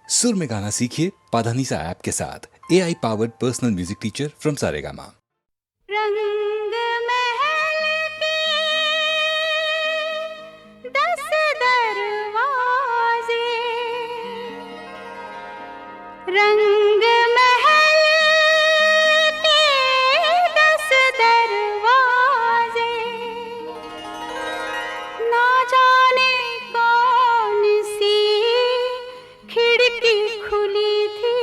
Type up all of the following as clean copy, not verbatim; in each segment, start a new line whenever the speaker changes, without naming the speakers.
सुर में गाना सीखिए पाधानीसा ऐप के साथ। AI powered personal music teacher from Saregama.
रंग महल के 10 दरवाजे, रंग महल के 10 दरवाजे, ना जाने कौन सी खिड़की खुली थी,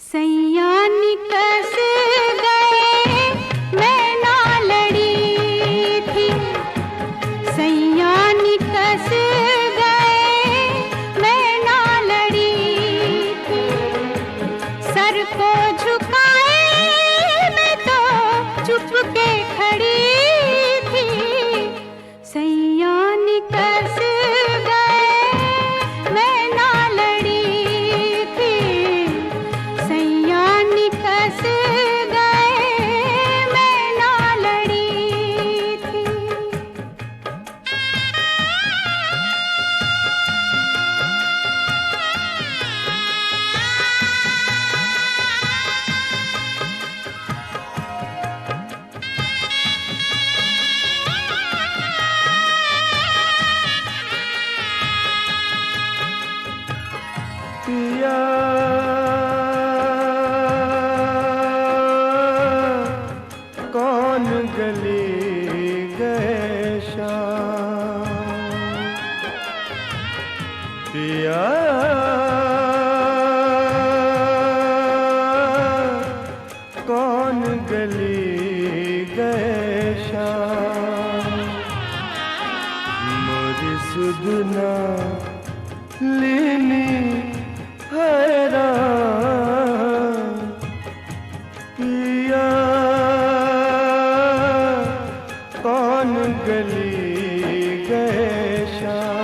सैया निकस गए मैं ना लड़ी थी, सैया निकस गए मैं ना लड़ी थी, सर को झुकाए मैं तो चुप के खड़ी थी, सैया निकस गए मैं ना लड़ी थी, सैया निकस गए मैं ना लड़ी थी।
पिया कौन गली गए शाम, पिया कौन गली गए शाम, मोरी सुधना लीनी हैरान, पिया कौन गली गए शाम।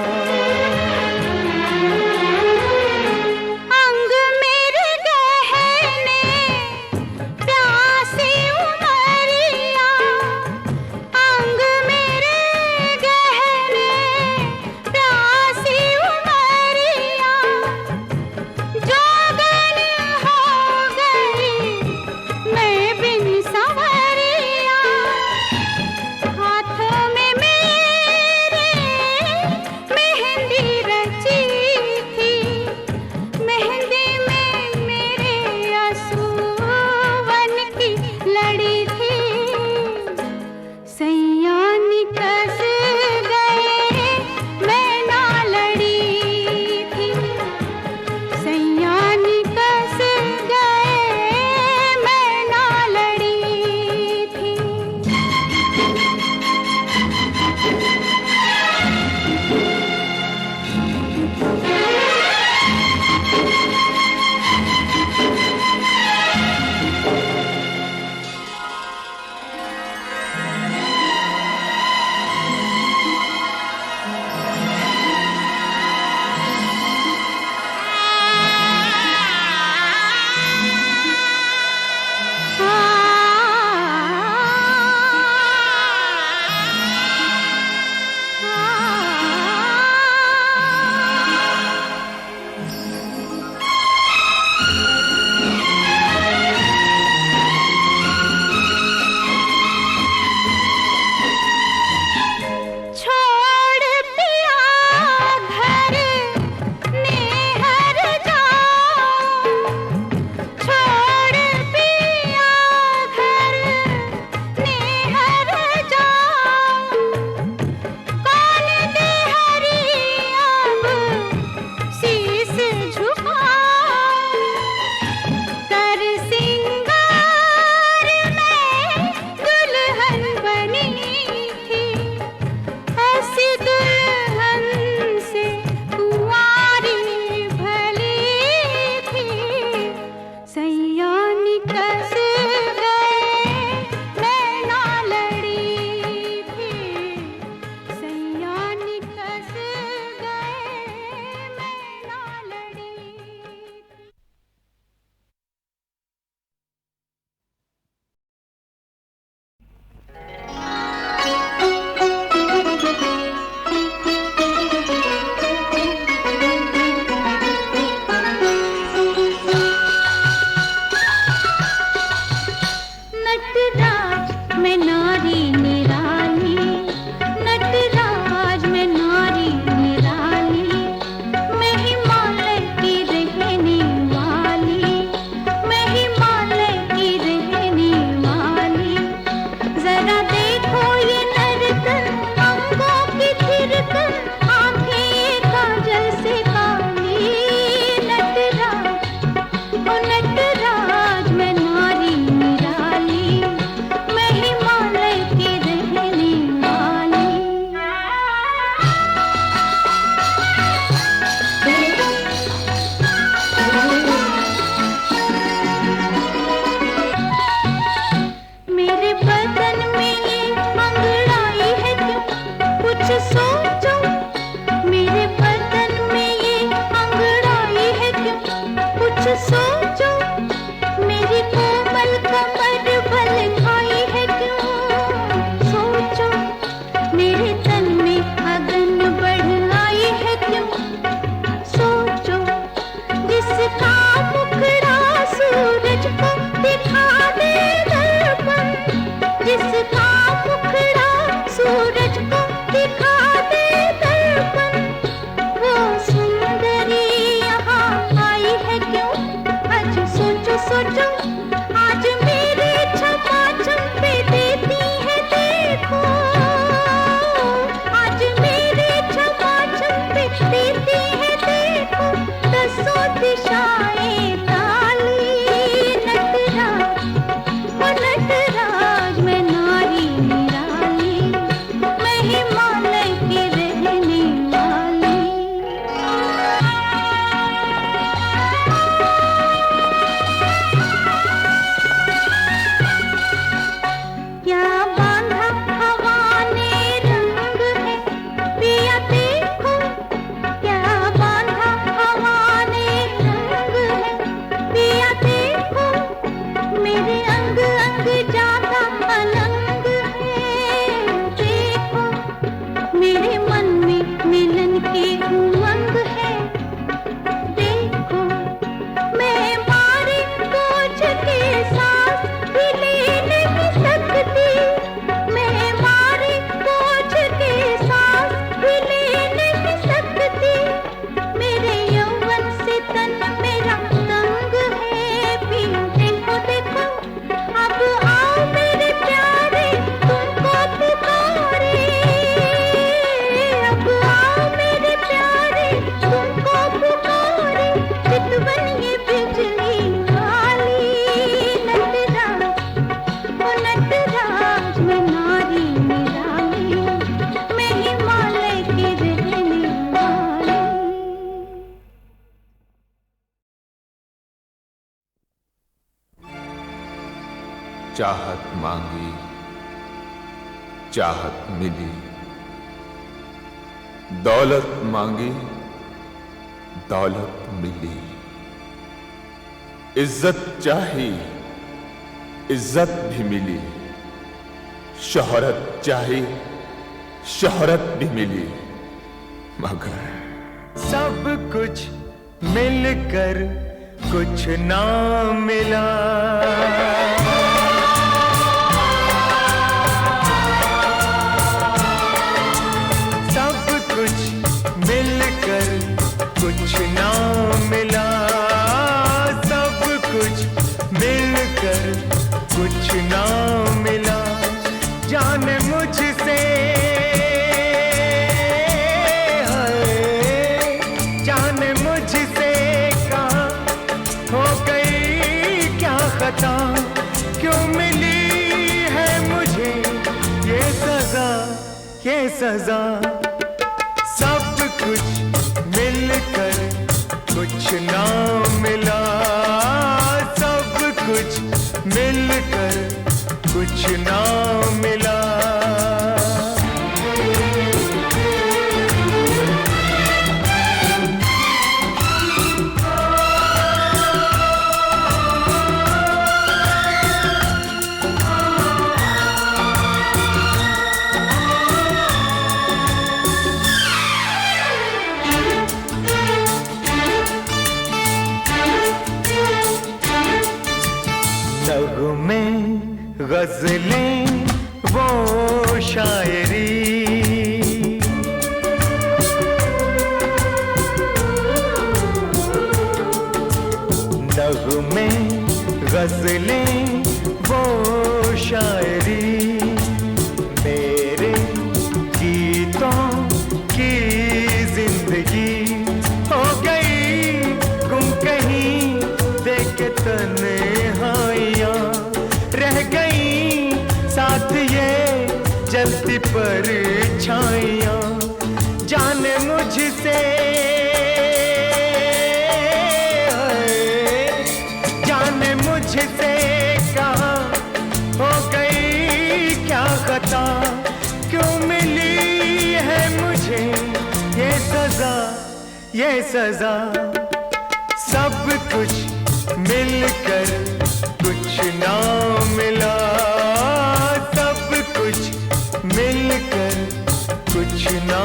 सोचो मेरी कोमल कमर बल खाई है क्यों, सोचो मेरे तन में अगन बढ़ आई है क्यों, सोचो जिसका मुखड़ा सूरज को दिखा दे दर्पण, जिसका मुखड़ा सूरज को दिखा दे दर्पण, वो सुंदरी यहाँ आई है क्यों। आज सोचो सोचो आज मेरे क्षमा चंपे देती है देखो, आज मेरे क्षमा चंपे देती है देखो, दसों दिशाएं ताली नटराज, ओ नटराज मैं नारी निराली, मैं हिमालय की रहने वाली। क्या बांधा हवा ने रंग है पिया देखो, क्या बांधा हवा ने रंग है पिया देखो, मेरे अंग अंग जाता अलंग है देखो, मेरे मन में मिलन की उमंग है देखो, मैं मारे बोझ के सांस भी ले नहीं सकती, मैं मारे बोझ के सांस भी ले नहीं सकती, मेरे यौवन से तन मेरा तंग है पिया देखो देखो, अब आओ मेरे प्यारे तुमको पुकारे, अब आओ मेरे प्यारे तुमको पुकारे, चितवन ये बिजली वाली नटराज, ओ नटराज मैं नारी निराली, मैं हिमालय की रहने वाली।
चाहत मांगी चाहत मिली, दौलत मांगी दौलत मिली, इज्जत चाही इज्जत भी मिली, शोहरत चाही शोहरत भी मिली, मगर
सब कुछ मिलकर कुछ ना मिला, सब कुछ मिलकर कुछ ना मिला, सब कुछ मिलकर कुछ ना मिला, जाने मुझसे हाय, जाने मुझसे कहाँ हो गई क्या खता, क्यों मिली है मुझे ये सजा, ये सजा। सब कुछ मिलकर कुछ ना मिला, सब कुछ मिलकर कुछ ना मिला। नगमे गजलें वो शायरी, नगमे गजलें वो शायरी, मेरे गीतों की जिंदगी हो गई गुम कहीं, देख तन्हाइयाँ रह गई साथ ये जलती परछाइयाँ, जाने मुझसे जाने मुझसे कहाँ हो गई क्या खता, क्यों मिली है मुझे ये सजा, ये सजा। सब कुछ मिलकर कुछ ना मिला, सब कुछ मिलकर कुछ ना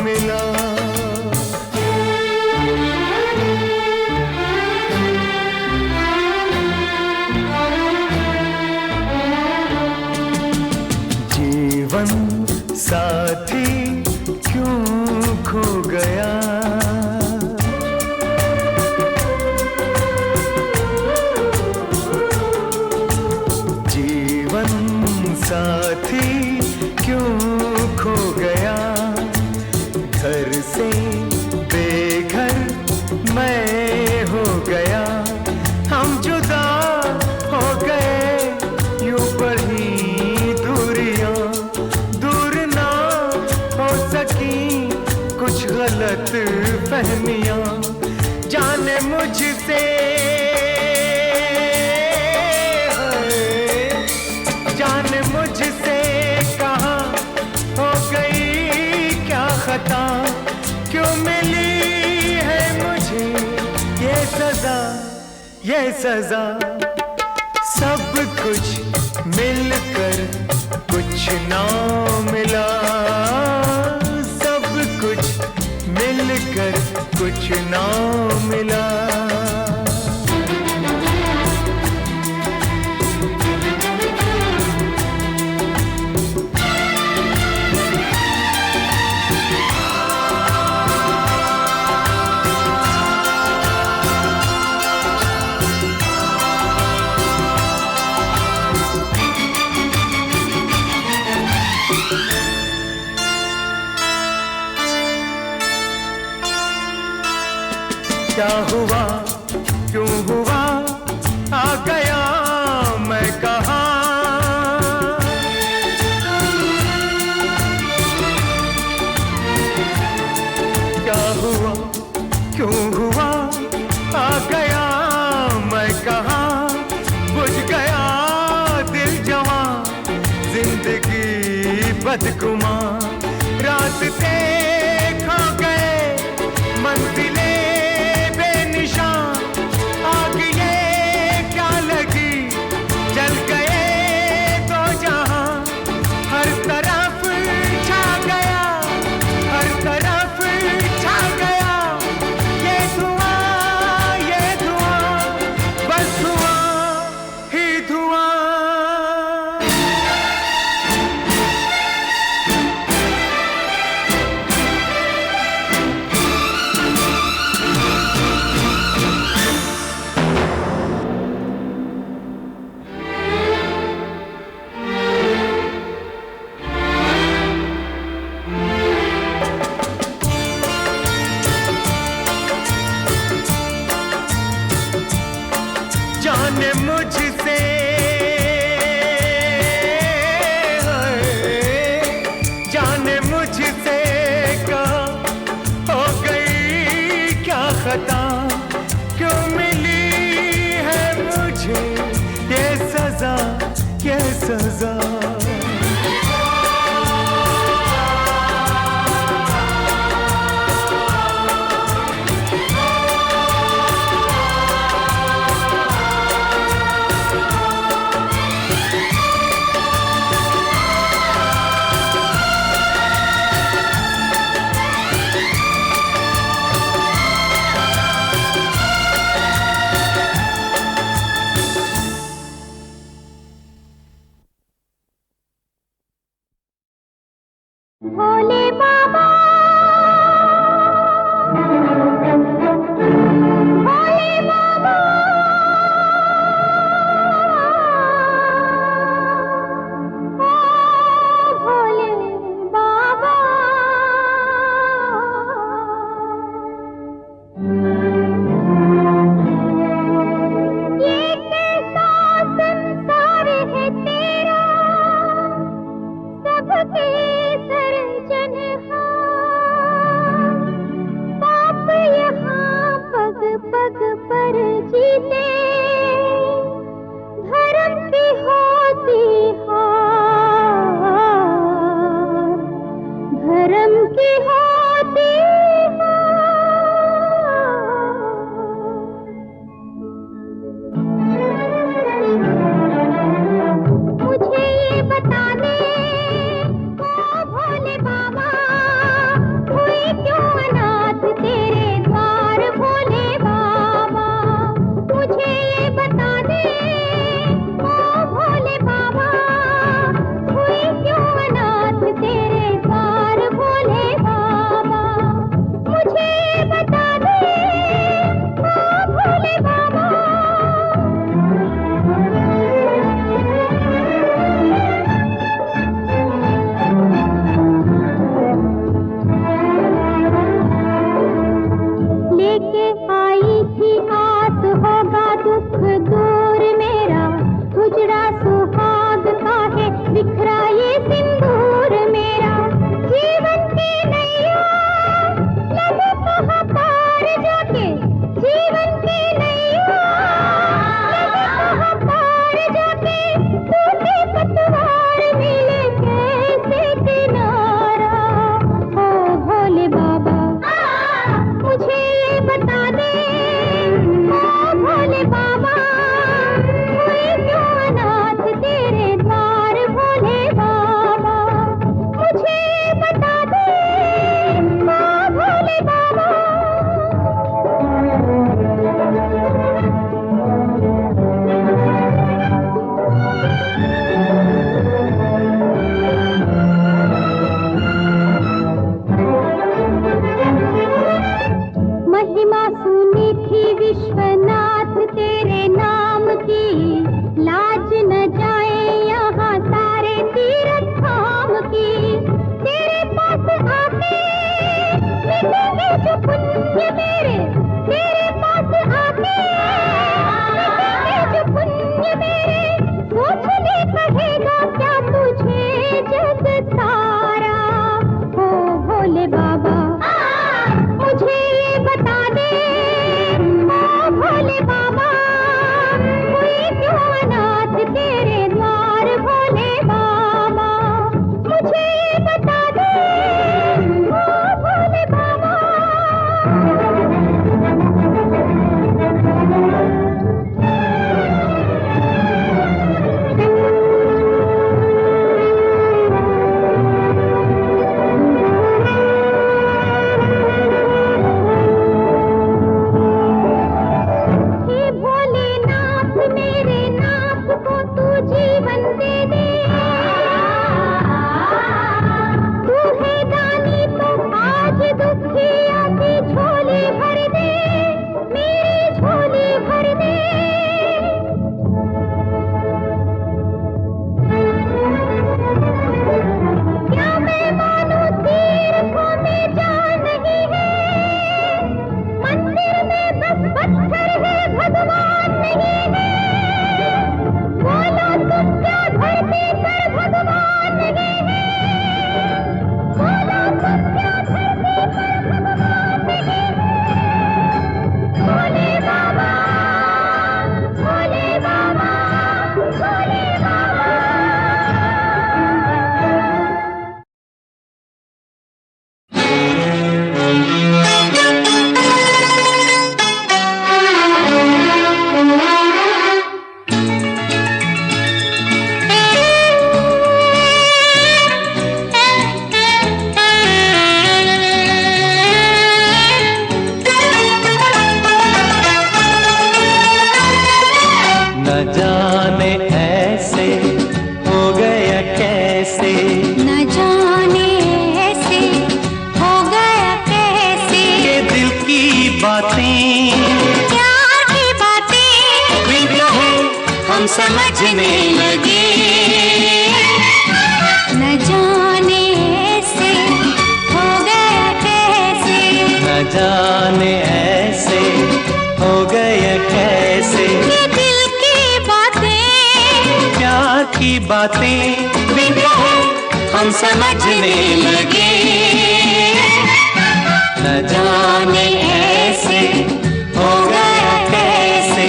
मिला। जीवन साथी क्यों खो गया, जीवन साथी क्यों खो गया। घर से बेघर मैं हो गया, हम जुदा हो गए यूं बढ़ी दूरियां, दूर ना हो सकी कुछ गलत फहमियां। जाने मुझसे, जाने मुझसे कहाँ हो गई क्या खता, क्यों मिली है मुझे ये सजा, ये सजा। सब कुछ मिलकर कुछ ना मिला, सब कुछ मिलकर कुछ ना मिला। क्या हुआ क्यों हुआ आ गया मैं कहाँ, क्या हुआ क्यों हुआ आ गया मैं कहाँ। बुझ गया दिल जवां, जिंदगी बदगुमां, रास्ते खो गए मंजिलें आग ये क्या लगी, जल गए तो जहां, हर तरफ छा गया, हर तरफ छा गया ये धुआं, बस धुआं ही धुआं। जाने मुझसे, जाने मुझसे कहाँ हो गई क्या खता, क्यों मिली है मुझे ये सजा, ये सजा।
लगाई थी आस होगा दुख दूर मेरा, उजड़ा सुहाग का है बिखरा ये सिंदूर मेरा। जीवन की नैया लगे कहाँ पार जाके, जीवन की नैया लगे कहाँ पार जाके, टूटे पतवार मिले कैसे किनारा। ओ भोले बाबा मुझे ये बता दे, ओ भोले बाबा हुए क्यों अनाथ तेरे द्वार। भोले बाबा मुझे ये बता दे, ओ भोले बाबा। महिमा सुनी थी विश्वनाथ तेरे नाम की, लाज न जाए यहाँ सारे तीर्थ धाम की। तेरे पास आके मिटेंगे जो पुण्य मेरे, तेरे पास आके मिटेंगे जो पुण्य मेरे। सोच ले कहेगा क्या तुझे जग सारा। ओ भोले बाबा मुझे ये बता दे, ओ भोले बाबा हुए क्यों अनाथ तेरे द्वार। भोले बाबा मुझे ये बता दे, ओ भोले बाबा। हे भोलेनाथ मेरे नाथ को तू जीवन दे दे, तू है दानी तो आज दुखिया की झोली भर दे, मेरी झोली भर दे। क्या मैं मानूं तीर्थों में जान नहीं है, मंदिर में बस पत्थर है भगवान नहीं है। बोलो तुम क्या धरती पर भगवान नहीं है, बोलो तुम क्या धरती पर भगवान नहीं है। भोले बाबा भोले बाबा भोले बाबा।
न जाने ऐसे हो गया कैसे,
न जाने ऐसे हो गया कैसे,
ये दिल की बातें
प्यार की बातें
बिन कहे हम समझने लगे।
न जाने ऐसे हो गया कैसे,
न जाने ऐसे हो गया कैसे,
ये दिल की बातें
प्यार की बातें बिन कहे हम समझने लगे। न जाने ऐसे हो गया कैसे।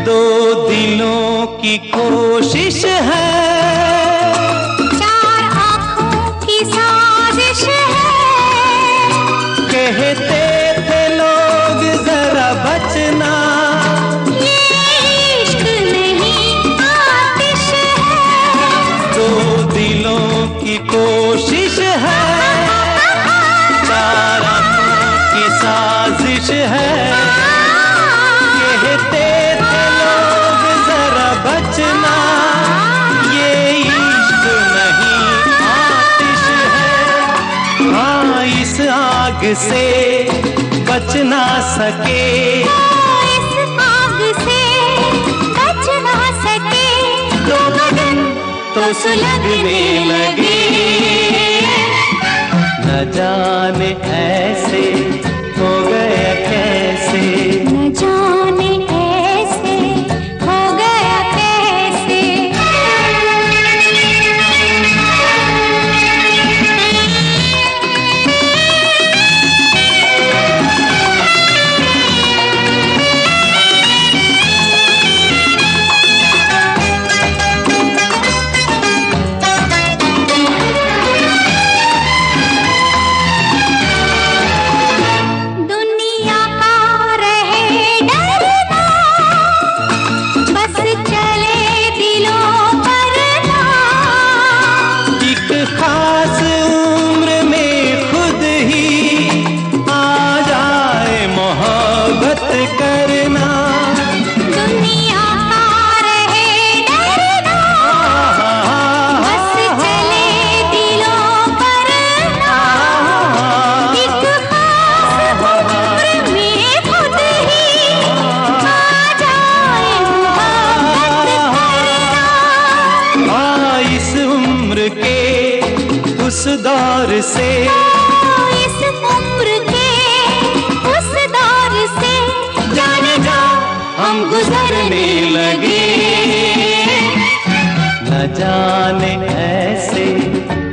दो दिलों की कोशिश है,
चार आँखों की साजिश है।
कहते थे लोग जरा बचना,
ये इश्क नहीं आतिश है।
दो दिलों की कोशिश है, चार आँखों की साजिश है। कहते थे लोग जरा बचना, ये इश्क आग से बच ना सके,
इस आग से बच ना सके,
तो लगन तो सुलगने लगे। न जाने ऐसे हो गया कैसे,
न जाने ऐसे हो गया कैसे। दुनिया का रहे डरना, बस चले दिलों पर ना।
एक खास उम्र में खुद ही आ जाए मोहब्बत करना।
दुनिया का रहे डरना, बस चले दिलों पर ना। एक खास उम्र में खुद ही आ जाए मोहब्बत करना।
इस उम्र के उस दौर से,
इस उम्र के उस दौर से
जाने जा हम गुजरने लगे। न जाने ऐसे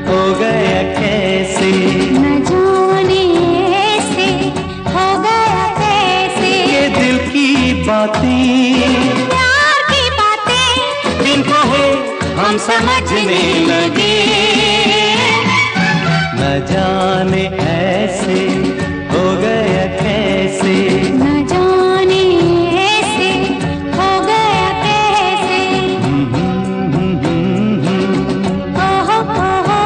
हो गया कैसे,
न जाने ऐसे हो गया कैसे।
ये दिल की बातें,
प्यार की बातें
बिन कहे हम समझने लगे। न जाने ऐसे हो गया कैसे,
न जाने ऐसे हो गया कैसे। ओहो ओहो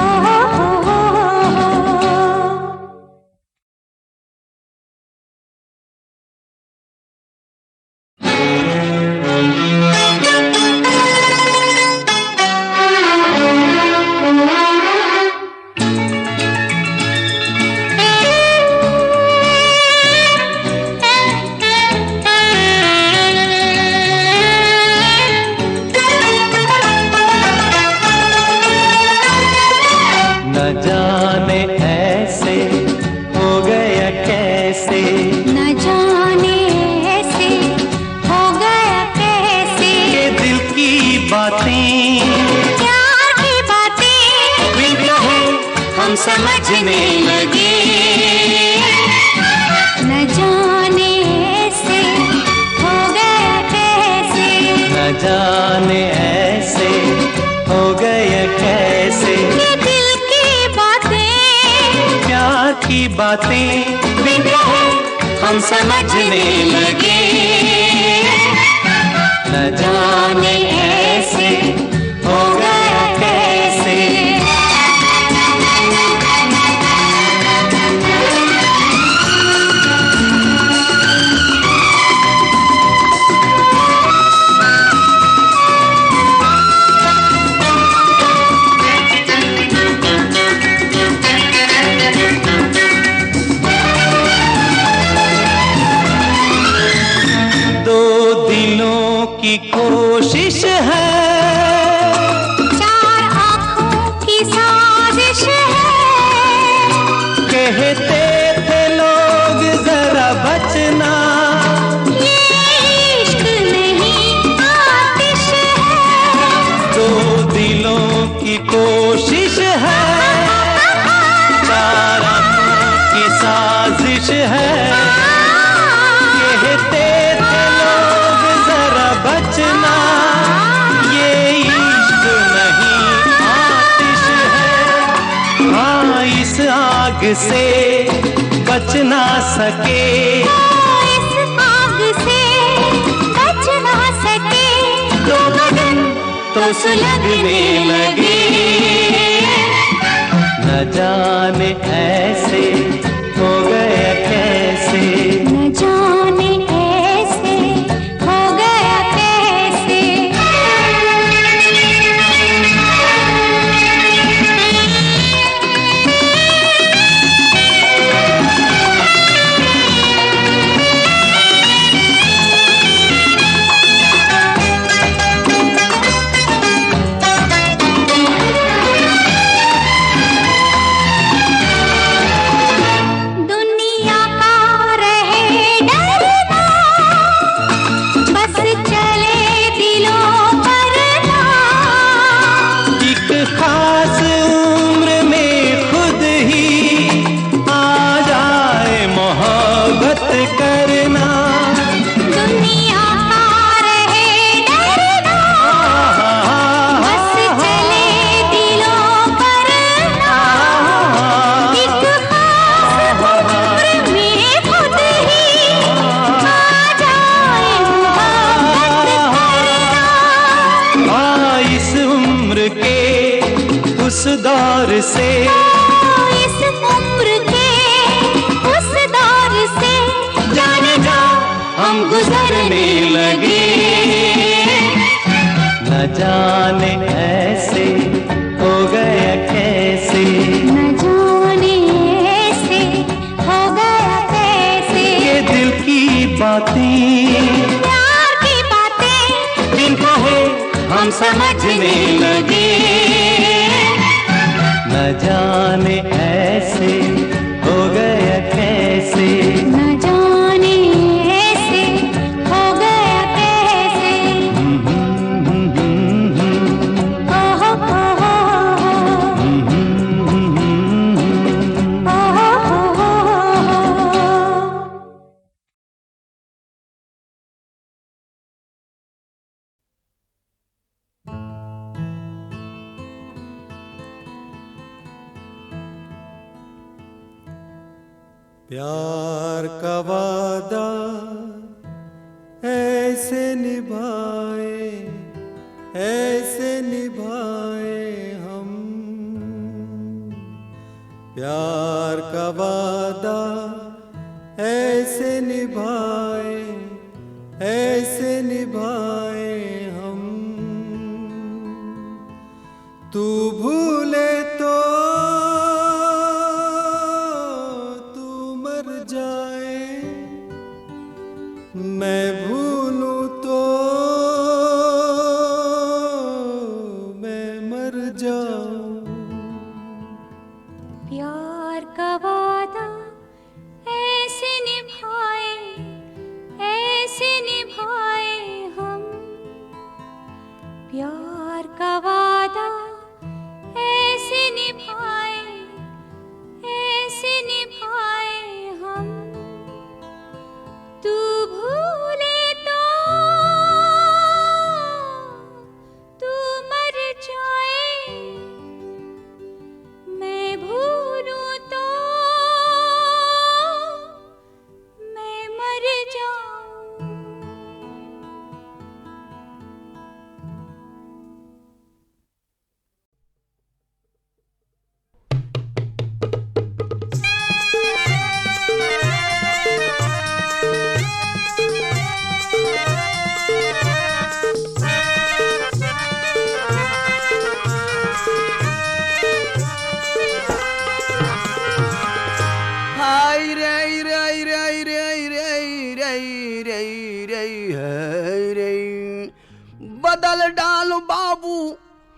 ओहो।
न जाने ऐसे हो गया कैसे,
न जाने ऐसे हो गया कैसे।
ये दिल की बातें,
प्यार की बातें
बिन कहे हम समझने लगे।
न जाने ऐसे हो गया कैसे।
न जाने ऐसे हो गया कैसे,
ये दिल की बातें,
प्यार की बातें बिन कहे हम समझने लगे। न जाने ऐसे हो गया कैसे। दो दिलों की कोशिश है,
चार आँखों की साजिश है।
कहते थे लोग जरा बचना,
ये इश्क नहीं आतिश है।
दो दिलों की कोशिश है, चार आँखों की साजिश है। कहते थे लोग जरा बचना, ये इश्क नहीं आतिश है। हाँ इस आग से बच ना सके,
इस आग से बच ना सके,
तो लगन तो सुलगने लगे। न जाने ऐसे हो गया कैसे,
न जाने ऐसे हो गया कैसे।
दौर से,
इस उम्र के उस दौर से
जाने जा हम गुजरने लगे। न जाने ऐसे हो गया कैसे,
न जाने ऐसे हो गया कैसे,
ये दिल की बातें,
प्यार की बातें
बिन कहे हम समझने लगे। न जाने ऐसे हो गया कैसे,
न जाने ऐसे हो गया कैसे। ओहो ओहो
प्यार का वादा ऐसे निभाए हम। प्यार का वादा ऐसे निभाए हम। तू भूले तो जाए, मैं भूलूं तो मैं मर जाऊं।
प्यार का वादा ऐसे निभाए हम। प्यार का वादा ऐसे निभाए हम। तू भूले तो तू मर जाए, मैं भूलूं तो मैं मर जाऊं।
बदल डालो बाबू,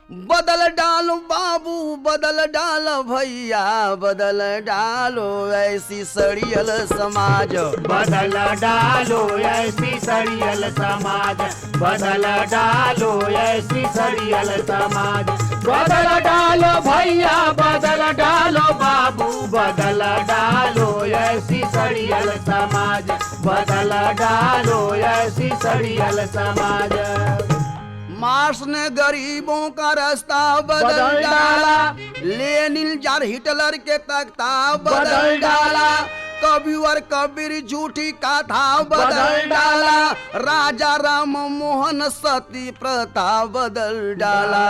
बदल डालो बाबू, बदल डालो भैया, बदल डालो ऐसी सड़ियल समाज।
बदल डालो ऐसी सड़ियल समाज, बदल डालो ऐसी सड़ियल समाज। बदल डालो भैया, बदल डालो बाबू, बदल डालो ऐसी सड़ियल समाज, बदल डालो ऐसी सड़ियल समाज।
मार्क्स ने गरीबों का रास्ता बदल डाला, लेनिन जार हिटलर के तख्ता बदल डाला, कबीर कबीर झूठी कथा बदल डाला, राजा राम मोहन सती प्रथा बदल डाला।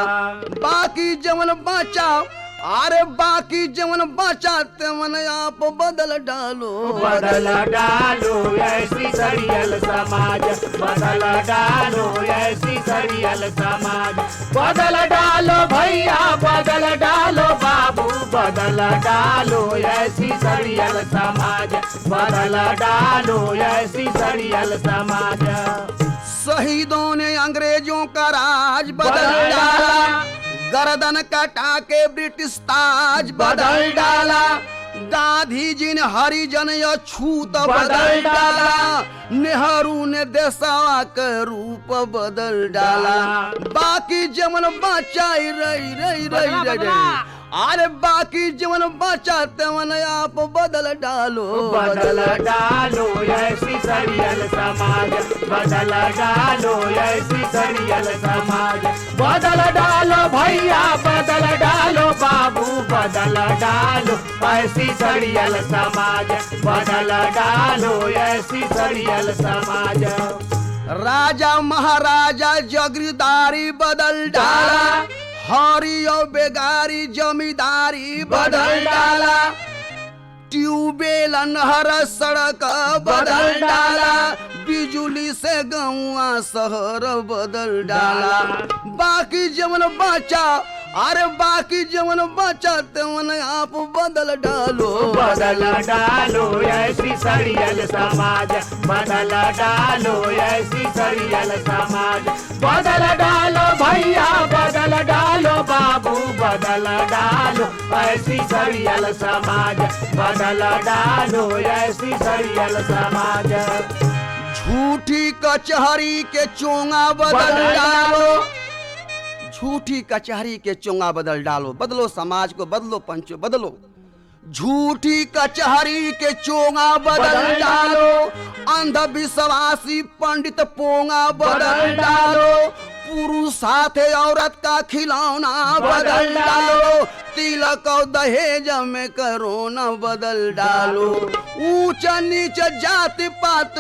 बाकी जवन बचा, अरे बाकी जवन बचा तेवन आप बदल डालो।
बदल डालो ऐसी सड़ियल समाज, बदल डालो ऐसी सड़ियल समाज। बदल डालो भैया, बदल डालो बाबू, बदल डालो ऐसी सड़ियल समाज, बदल डालो ऐसी सड़ियल समाज।
शहीदों ने अंग्रेजों का राज बदल डाला, गर्दन कटा के ब्रिटिश ताज बदल डाला, गांधी जी ने हरिजन अछूत बदल डाला, नेहरू ने देशवा के रूप बदल डाला। बाकी जमन बचाई रही रही रही रही, अरे बाकी जीवन बचा तेवन आप बदल डालो।
बदल डालो ऐसी सड़ियल समाज, बदल डालो ऐसी सड़ियल समाज। बदल डालो भैया, बदल डालो बाबू, बदल डालो ऐसी सड़ियल समाज, बदल डालो ऐसी सड़ियल समाज।
राजा महाराजा जगीरदारी बदल डाला, हारी और बेगारी जमींदारी बदल डाला, ट्यूबवेल नहर सड़क बदल डाला, बिजुली से गौआ शहर बदल डाला। बाकी जवन बचा, अरे बाकी जवन बचा तवन आप बदल डालो,
बदल डालो ऐसी सरियल समाज, बदल डालो ऐसी सरियल समाज, बदल डालो भैया बदल डालो बाबू, बदल डालो ऐसी सरियल समाज, बदल डालो ऐसी सरियल समाज।
झूठी कचहरी के चोंगा बदल डालो, झूठी कचहरी के चोंगा बदल डालो, बदलो समाज को, बदलो पंचो बदलो। झूठी कचहरी के चोंगा बदल डालो, अंधविश्वासी पंडित पोंगा बदल डालो, पुरुष साथे औरत का खिलौना बदल डालो, तिलक और दहेज में करोना बदल डालो। ऊंच नीच जात पात,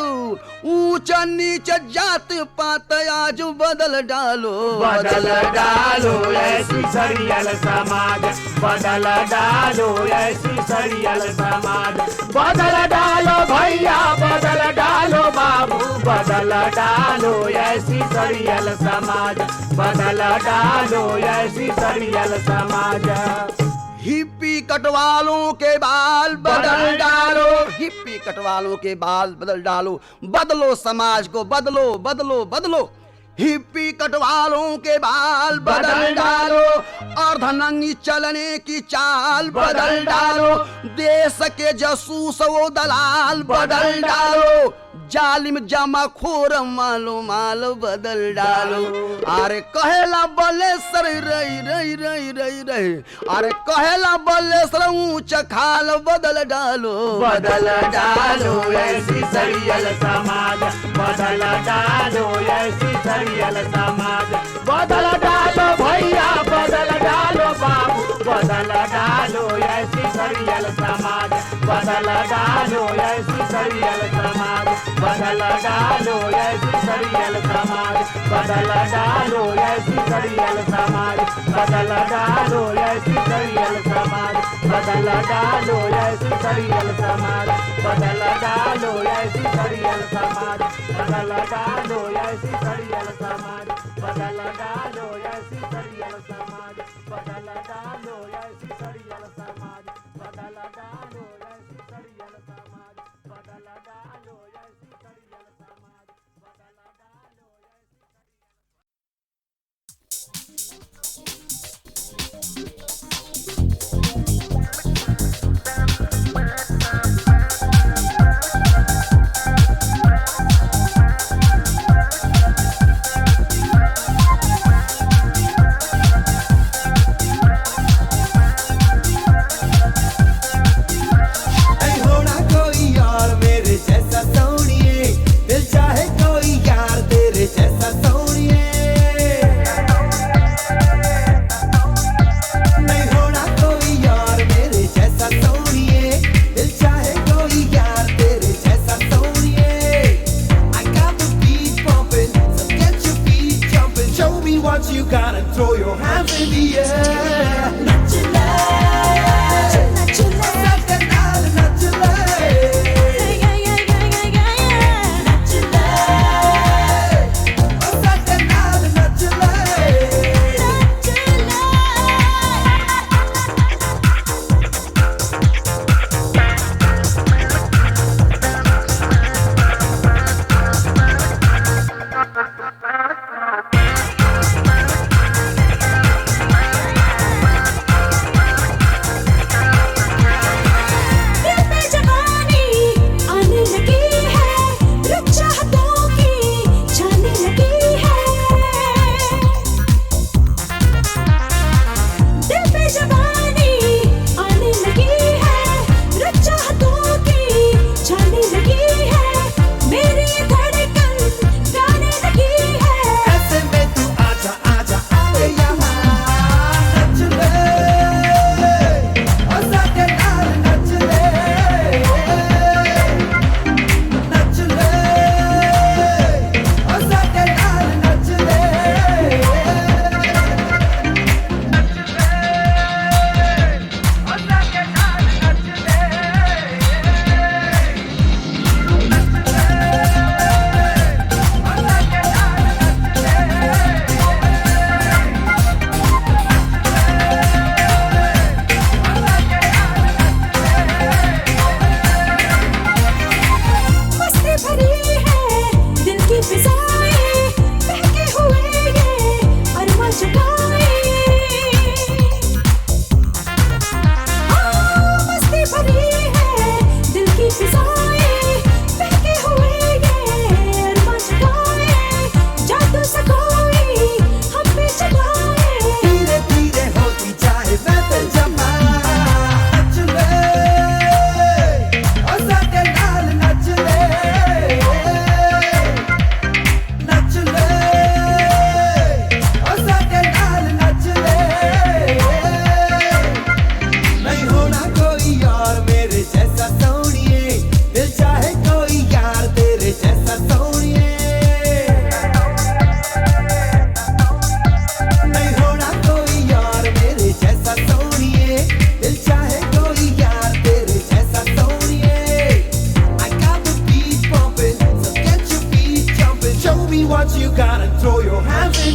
ऊंच नीच जात पात आज बदल डालो,
बदल डालो ऐसी सरियल समाज, बदल डालो ऐसी सरियल समाज, बदल डालो भैया बदल डालो बाबू, बदल डालो ऐसी सरियल समाज, बदल डालो ऐसी सरियल समाज।
हिप्पी कटवालों के बाल बदल डालो, हिप्पी कटवालों के बाल बदल डालो, बदलो समाज को, बदलो बदलो बदलो। हिप्पी कटवालों के बाल बदल डालो, अर्धनंगी चलने की चाल बदल डालो, देश के जासूस वो दलाल बदल डालो, जालिम जमाखोर मालो माल बदल डालो। अरे कहेला बलेसर रही रही रही रही रही, अरे कहेला बलेसर ऊंच खाल बदल डालो,
बदल डालो ऐसी सरियल समाज, बदल डालो ऐसी सरियल समाज, बदल डालो भैया बदल डालो बाबू, बदल डालो ऐसी सरियल समाज, बदल डालो ऐसी सरियल समाज, बदल डालो ऐसी सरियल समाज, बदल डालो ऐसी सरियल समाज, बदल डालो ऐसी सरियल समाज, बदल डालो ऐसी सरियल समाज, बदल डालो ऐसी सरियल समाज, बदल डालो ऐसी सरियल समाज, बदल डालो ऐसी सरियल समाज, बदल डालो ऐसी सरियल समाज, बदल डालो ऐसी सरियल समाज, बदल डालो ऐसी सरियल समाज, बदल डालो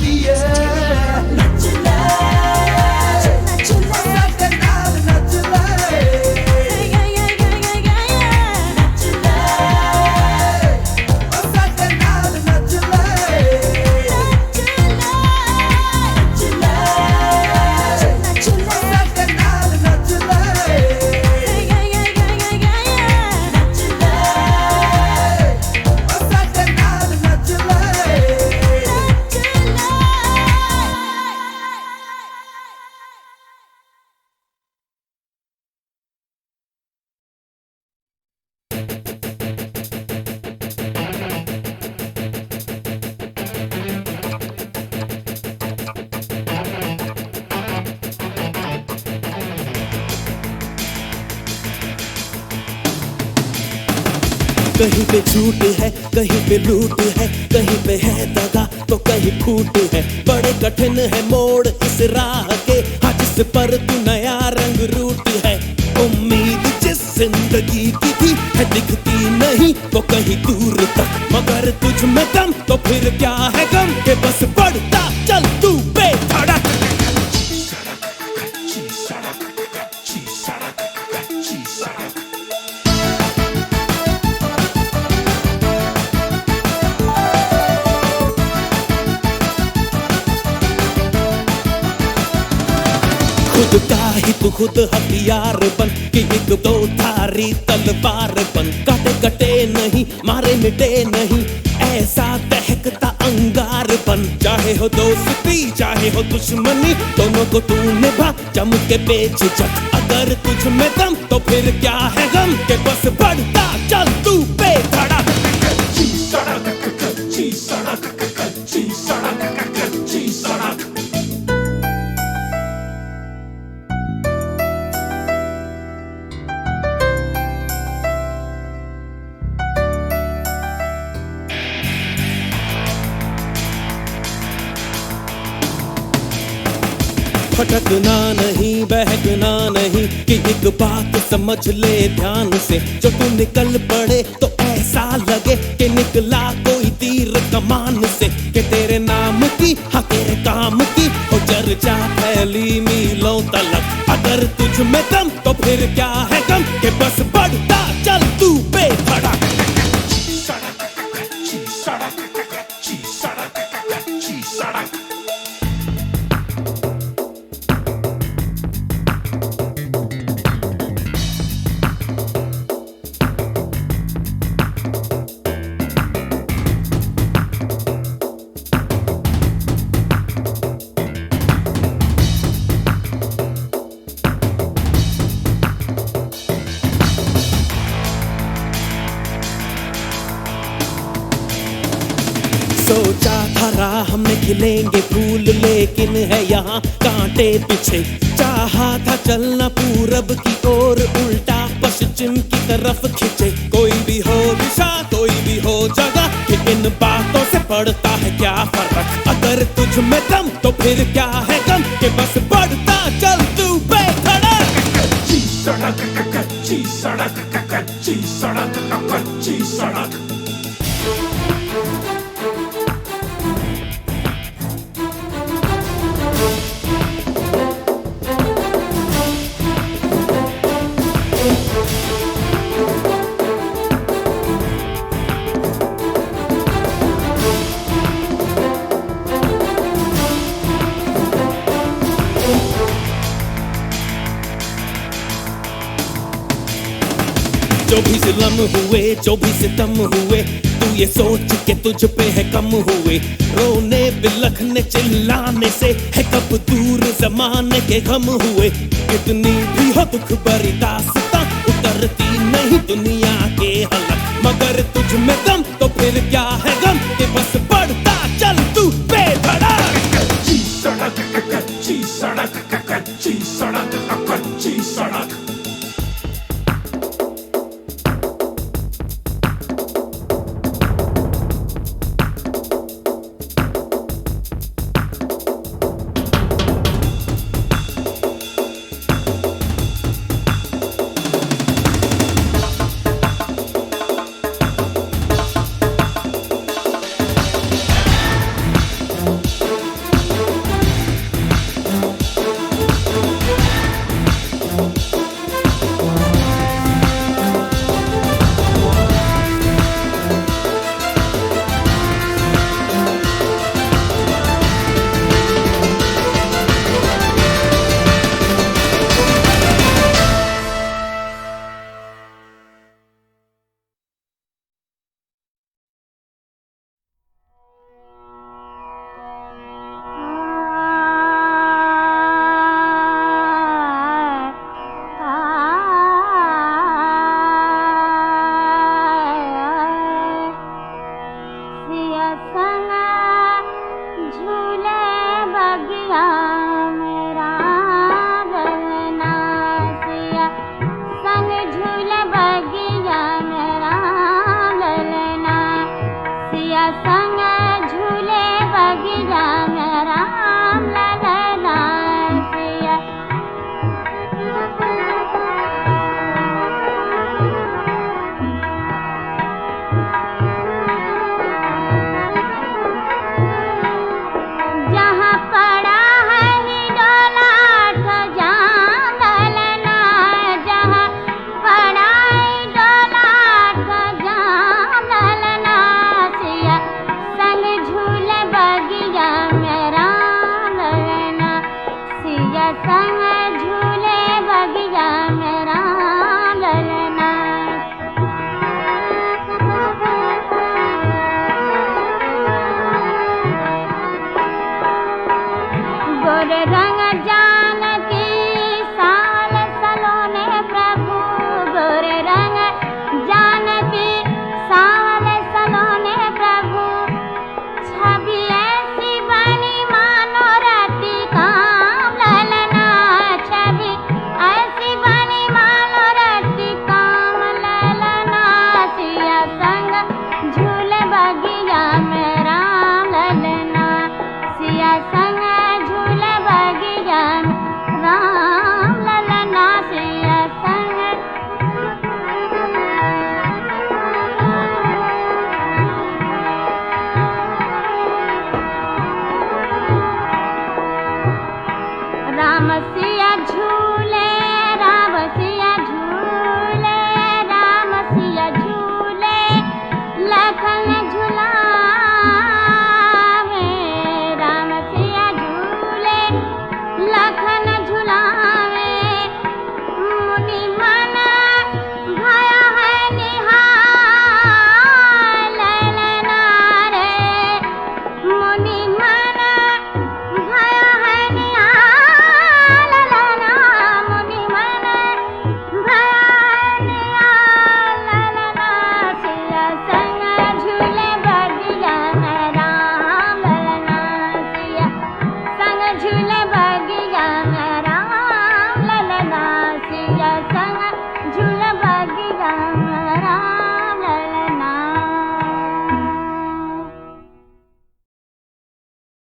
दिए नच ले साडे नाल नच ले नच ले साडे नाल नच ले साडे नाल नच ले साडे नाल नच ले
कहीं पे झूठ है, कहीं पे लूट है, कहीं पे है दगा तो कहीं फूट है। बड़े कठिन है मोड़ इस राह के, हाँ जिस पर तू नया रंग रूट है। उम्मीद जिस जिंदगी की थी है दिखती नहीं वो कहीं दूर तक, मगर तुझ में दम तो फिर क्या है गम के बस बढ़ता चल तू बेधड़क। खुद का ही तू खुद हथियार बन कि एक दो धारी तलवार बन। कटे कटे नहीं मारे मिटे नहीं ऐसा दहकता अंगार बन। चाहे हो दोस्ती चाहे हो दुश्मनी दोनों को तू निभा जम के बेझिझक। अगर तुझ में दम तो फिर क्या है गम के बस बढ़ता चल तू बेधड़क। कच्ची सड़क कच्ची सड़क कच्ची सड़क कच्ची सड़क। भटकना नहीं बहकना नहीं कि एक बात समझ ले ध्यान से। जो तू निकल पड़े तो ऐसा लगे कि निकला कोई तीर कमान से। कि तेरे नाम की हाँ तेरे काम की हो चर्चा फैली मीलों तलक। अगर तुझ में दम तो फिर क्या है गम कि बस बढ़ता चल तू बेधड़क। कच्ची सड़क कच्ची सड़क कच्ची सड़क कच्ची सड़क। सोचा था राह में खिलेंगे फूल लेकिन है यहाँ कांटे पीछे। चाहा था चलना पूरब की ओर उल्टा पश्चिम की तरफ खिंचे। कोई भी हो दिशा कोई भी हो जगह कि इन बातों से पड़ता है क्या फर्क। अगर तुझ में दम तो फिर क्या है गम कि बस बढ़ता चल तू बेधड़क। कच्ची सड़क कच्ची सड़क कच्ची सड़क कच्ची सड़क। जो भी जुल्म हुए जो भी सितम हुए तू ये सोच के तुझ पे है कम हुए। रोने बिलखने चिल्लाने से है कब दूर जमाने के गम हुए। कितनी भी हो दुख भरी दास्तां उतरती नहीं दुनिया के हलक। मगर तुझ में दम तो फिर क्या है गम कि बस बढ़ता चल तू बेधड़क। कच्ची सड़क कच्ची सड़क कच्ची सड़क कच्ची सड़क।
बगिया मेरा ललना सिया संग झूले बगिया मेरा ललना सिया संग झूले बगिया मेरा ललना सिया जहाँ पड़ा है हिडोला जाम ललना जहाँ पड़ा हिडोला जाम ललना सिया संग झूले बगिया मेरा ललना सिया संग झूले बगिया मेरा ललना गोर रंग जा